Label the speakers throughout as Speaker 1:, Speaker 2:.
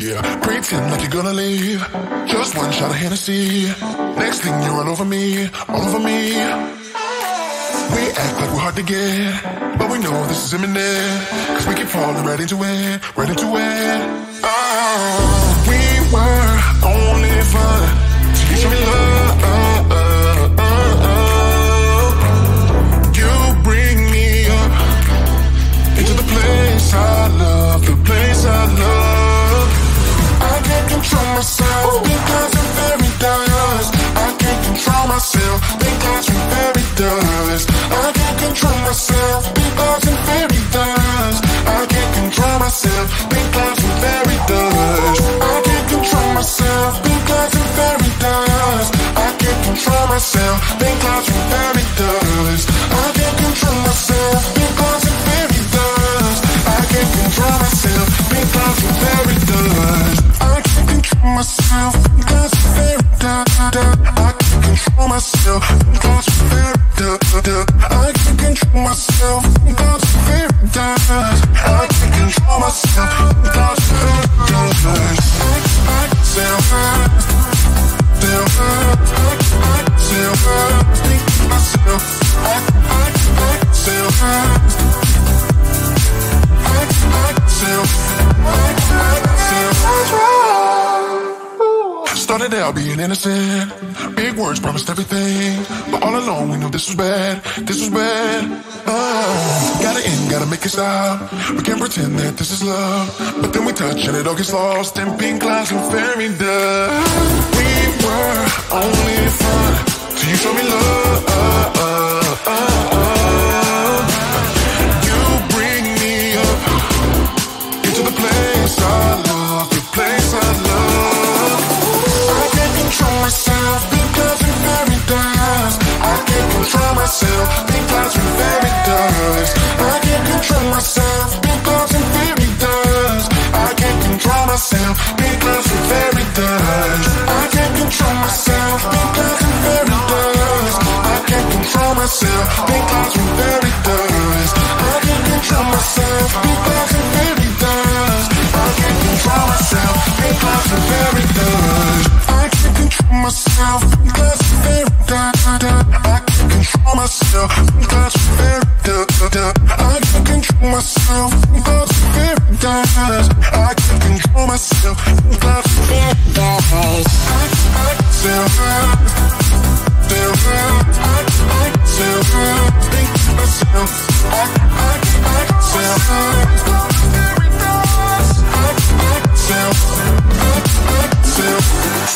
Speaker 1: Yeah, pretend like you're gonna leave. Just one shot of Hennessy. Next thing you're all over me, all over me. We act like we're hard to get, but we know this is imminent. Cause we keep falling right into it, right into it. Oh, we were only fun till you show me love. You bring me up into the place I love, the place I love. I can't control myself because I'm very dust. I can't control myself because I'm very dust. I can't control myself because I'm very dust. I can't control myself because I'm very dust. I can't control myself because I'm very dust. I can't control myself because I'm very dust. I can't control myself because I'm very dust. I can't control myself because I'm very dust. I can't control myself because I'm very dust. I can't control myself because I'm very dust. I can't control myself because I'm very dust. I can't control myself because I'm very dust. I can self-hurt, self-hurt, self-hurt, think to myself. I can self-hurt, I can self-hurt. Started out being innocent, big words promised everything, but all along we knew this was bad, this was bad. Gotta end, gotta make it stop. We can't pretend that this is love, but then we touch and it all gets lost in pink clouds and fairy dust. We were only fun till you show me love. You bring me up into the place I love, the place I love. I can't control myself because I'm very dust. I can't control myself because I'm very dust. I can't control myself because I'm very dust. I can't control myself because I'm very dust. I can't control myself because I'm very dust. I can't control myself because I'm very dust. I can't control myself because I'm very dust. I can't control myself because I'm very dust. I can't control myself because I'm very dust. I can't control myself because I'm very dust. I can't control myself because I'm very dust. I can't control myself because I'm very dust. I can self-hurt, self-hurt, I can self-hurt, think to myself. I can self-hurt, very dust. I can self-hurt, self-hurt.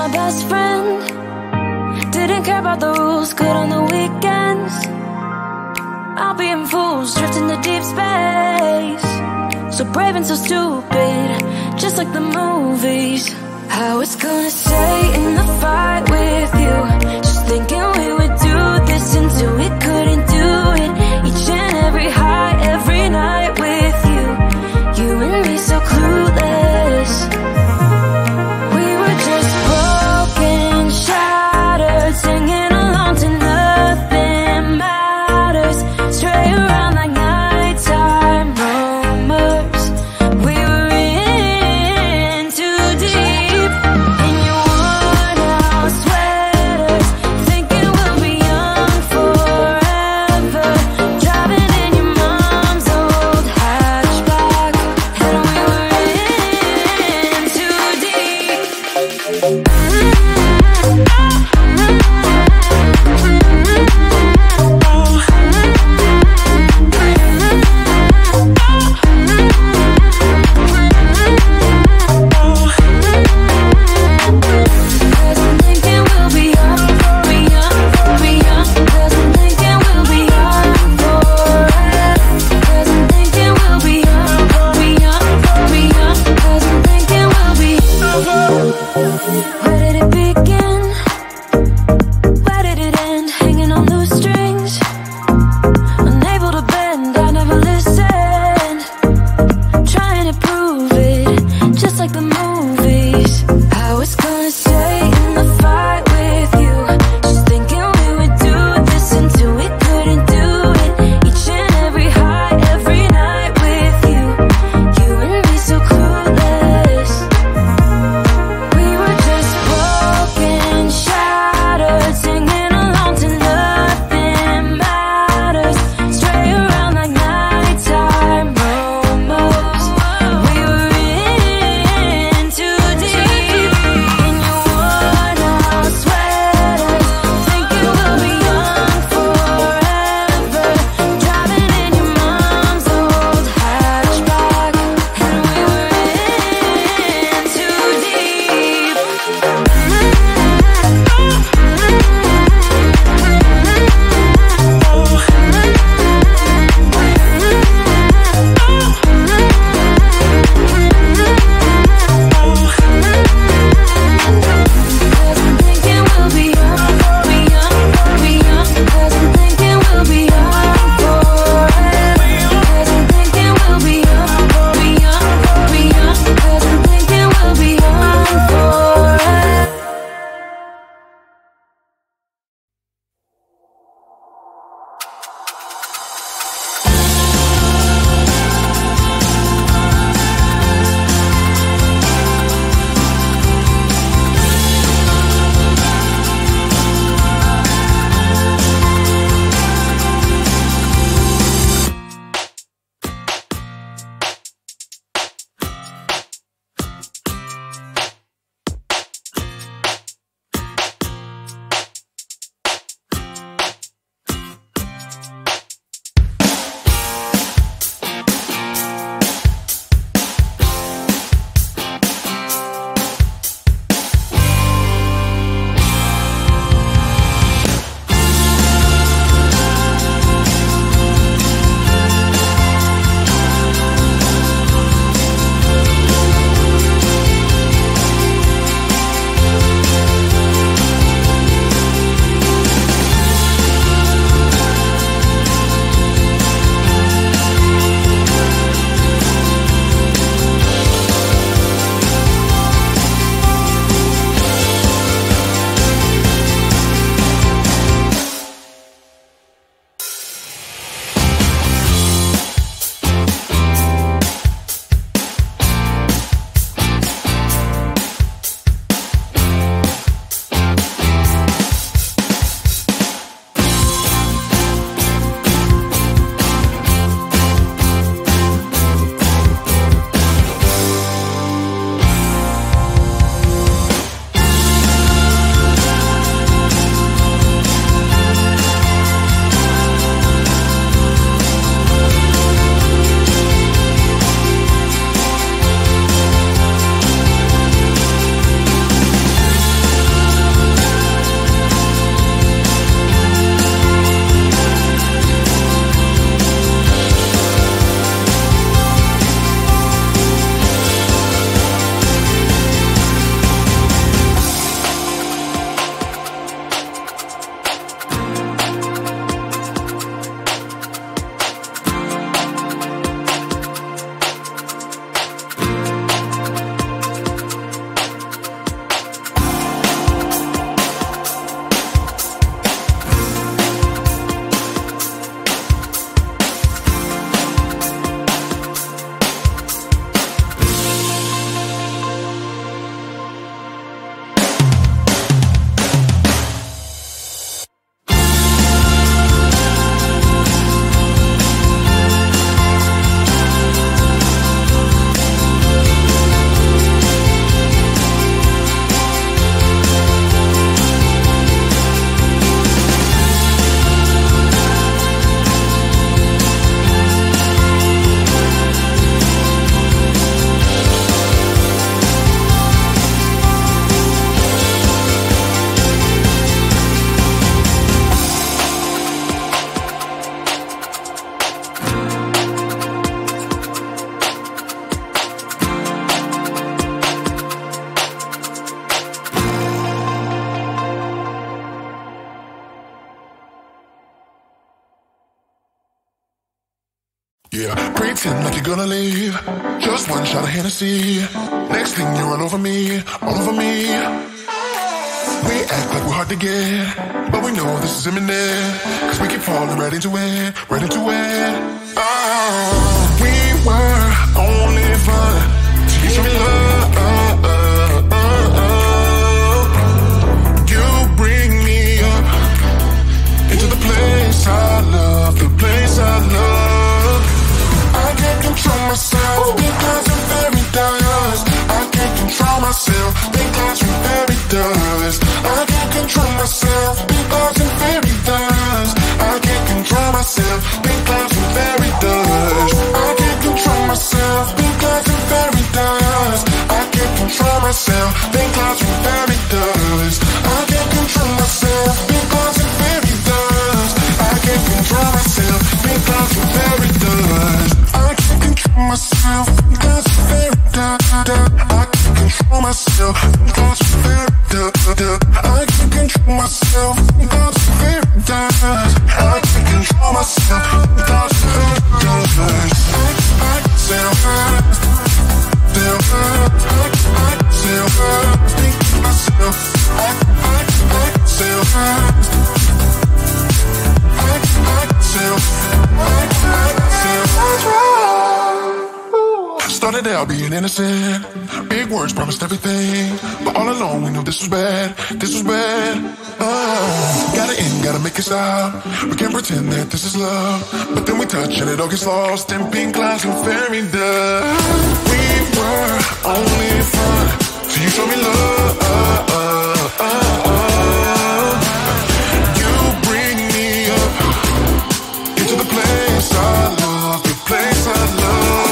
Speaker 2: my best friend. Didn't care about the rules, good on the weekends. I'll be in fools, drifting to deep space. So brave and so stupid, just like the movies. I was gonna say in the fight with you, just thinking we would do this until we couldn't do it. Each and every high, every night with you. You and me so clueless. We were just broken, shattered, singing along to nothing matters. Stray around like nighttime rumors. We were in too deep. In your worn out sweaters, thinking we'll be young forever. Driving in your mom's old hatchback, and we were in too deep. Cause I'm thinking we'll be young, be young, be young. Cause I'm thinking we'll be young forever. Cause I'm thinking we'll be young, be young, be young. Cause I'm thinking we'll be. Where did it begin? Where did it end? Hanging on loose strings, unable to bend. I never listened, trying to prove it, just like the movies. I was gonna say in the fight with you, just thinking we would do this until we couldn't do it. Each and every high, every night with you. You and me so clueless. We were just
Speaker 1: gonna leave. Just one shot of Hennessy. Next thing you're all over me, all over me. We act like we're hard to get, but we know this is imminent. Cause we keep falling right into it, right into it. Oh, we were only fun till you show me love. You bring me up into the place I love, the place I love. I can't control myself because I'm very dust. I can't control myself because I'm very dust. I can't control myself because I'm very dust. I can't control myself because I'm very dust. I can't control myself because I'm very dust. I can't control myself because I'm very dust. I can't control myself because I'm very dust. I can't control myself because I'm very dust. I can't control myself because I'm very dust. I can't control myself because I'm very dust. I can't control myself because I'm very dust. I can't control myself because I'm very dust. I still hurt, still hurt. I still hurt, think myself. I still hurt. Started out being innocent. Big words promised everything, but all along we knew this was bad. This was bad. Gotta end, gotta make it stop. We can't pretend that this is love, but then we touch and it all gets lost in pink clouds and fairy dust. We were only fun till you show me love. You bring me up into the place I love, the place I love.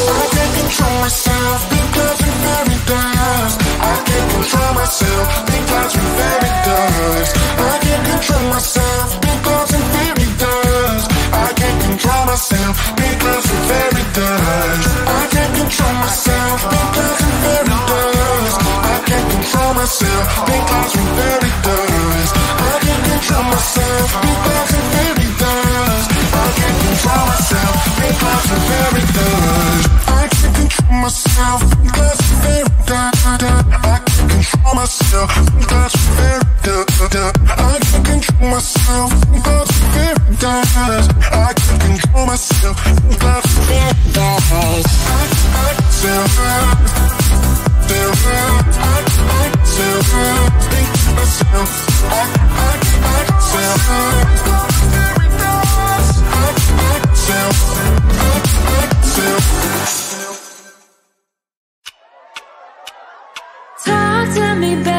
Speaker 1: I can't control myself because I'm very dust. I can't control myself because I'm very dust. I can't control myself because I'm very dust. I can't control myself because I'm very dust. I can't control myself because I'm very dust. I can't control myself because I'm very dust. I can't control myself because I'm very dust. I can't control myself because I'm very dust. I can't control myself because I'm very dust. I can't control myself because I'm very dust. I can't control myself because I'm very dust. I can't control myself because I'm very dust. I still hurt, still hurt. I still hurt, think myself. I still hurt.
Speaker 2: Talk to me, baby.